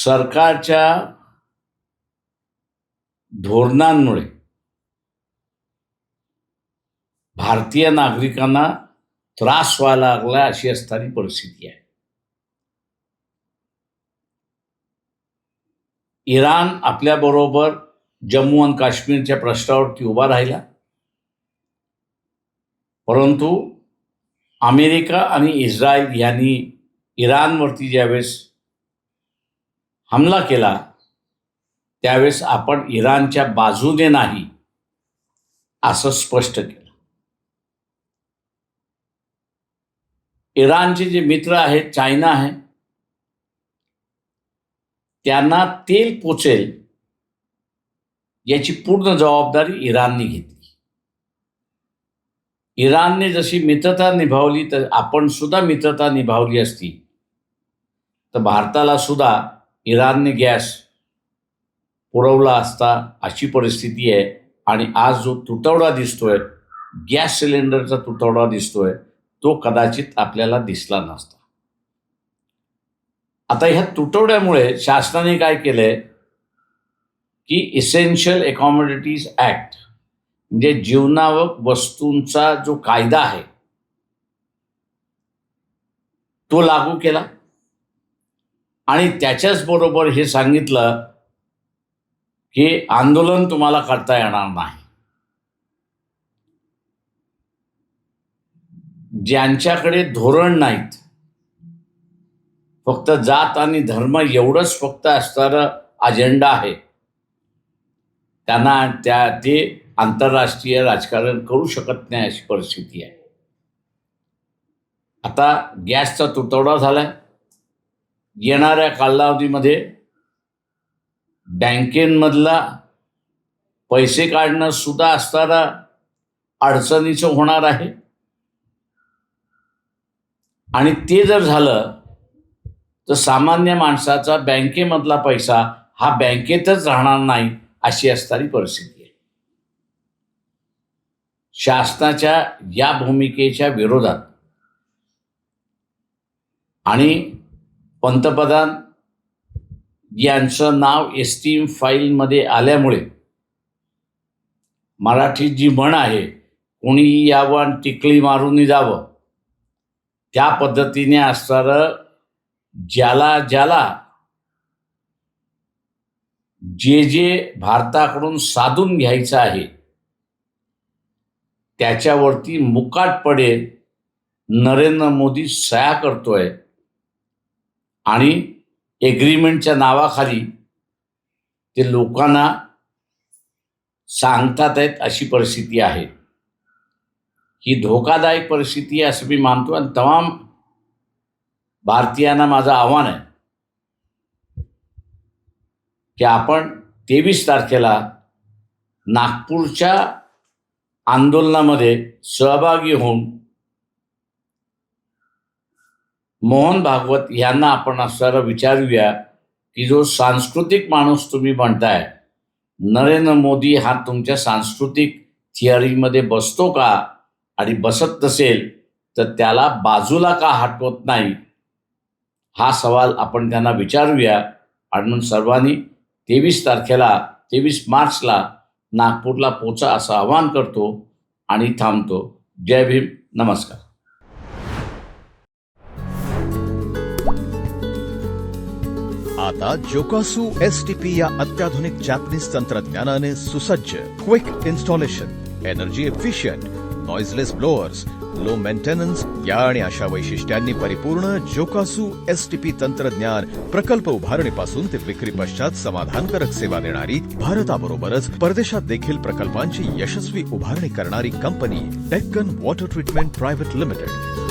सरकारच्या धोरणांमुळे भारतीय नागरिकांना त्रास व्हायला लागला अशी असणारी परिस्थिती आहे. इराण आपल्याबरोबर जम्मू आणि काश्मीरच्या प्रश्नावरती उभा राहिला, परंतु अमेरिका आणि इस्रायल यांनी इराणवरती ज्यावेळेस हमला केला त्यावेळेस आपण इराणच्या बाजूने नाही असं स्पष्ट केलं. इराणचे जे मित्र आहेत, चायना आहे, त्यांना तेल पोचेल याची पूर्ण जबाबदारी इराणने घेतली. इराणने जशी मित्रता निभावली तर आपण सुद्धा मित्रता निभावली असती तर भारताला सुद्धा इराणने गॅस पुरवला असता अशी परिस्थिती आहे. आणि आज जो तुटवडा दिसतोय, गॅस सिलेंडरचा तुटवडा दिसतोय, तो कदाचित आपल्याला दिसला नसता. आता ह्या तुटवड्यामुळे शासनाने काय केलंय की इसेन्शियल कमोडिटीज ऍक्ट म्हणजे जीवनावश्यक वस्तूंचा जो कायदा आहे तो लागू केला आणि त्याच्याच बरोबर हे सांगितलं की आंदोलन तुम्हाला करता येणार नाही. ज्यांच्याकडे धोरण नाहीत, फक्त जात आणि धर्म एवढंच फक्त असणारं अजेंडा आहे, त्यांना ते आंतरराष्ट्रीय राजकारण करू शकत नाही अशी परिस्थिती आहे. आता गॅसचा तुटवडा झालाय. येणाऱ्या कालावधीमध्ये बँकेमधला पैसे काढणं सुद्धा असताना अडचणीचं होणार आहे. आणि ते जर झालं तर सामान्य माणसाचा बँकेमधला पैसा हा बँकेतच राहणार नाही अशी असणारी परिस्थिती आहे. शासनाच्या या भूमिकेच्या विरोधात आणि पंतप्रधान यांचं नाव एस्टीम फाईलमध्ये आल्यामुळे मराठीत जी म्हण आहे, कोणी यावं आणि टिकली मारून जावं, त्या पद्धतीने असणारं ज्याला ज्याला जे भारताकडून साधून घ्यायचं आहे त्याच्यावरती मुकाटपणे नरेंद्र मोदी सह्या करतोय आणि एग्रीमेंटच्या नावाखाली ते लोकांना सांगतात आहेत अशी परिस्थिती आहे. ही धोकादायक परिस्थिती आहे असं मी मानतो. आणि तमाम भारतीयांना माझं आव्हान आहे की आपण 23 तारखेला नागपूरच्या आंदोलनामध्ये सहभागी होऊन मोहन भागवत यांना आपण असं विचारूया की जो सांस्कृतिक माणूस तुम्ही म्हणताय, नरेंद्र मोदी हा तुमच्या सांस्कृतिक थिअरीमध्ये बसतो का? आणि बसत नसेल तर त्याला बाजूला का हटवत नाही, हा सवाल आपण त्यांना विचारूया. आणि म्हणून सर्वांनी 23 मार्चला नागपूरला पोचा असं आवाहन करतो आणि थांबतो. जय भीम, नमस्कार. आता जोकासू एसटीपी या अत्याधुनिक जॅपनीज तंत्रज्ञानाने सुसज्ज, quick installation, energy efficient, noiseless blowers, low maintenance या आणि अशा वैशिष्ट्यांनी परिपूर्ण जोकासू एसटीपी तंत्रज्ञान प्रकल्प उभारणीपासून ते विक्री पश्चात समाधानकारक सेवा देणारी, भारताबरोबरच परदेशात देखील प्रकल्पांची यशस्वी उभारणी करणारी company Deccan water treatment private limited.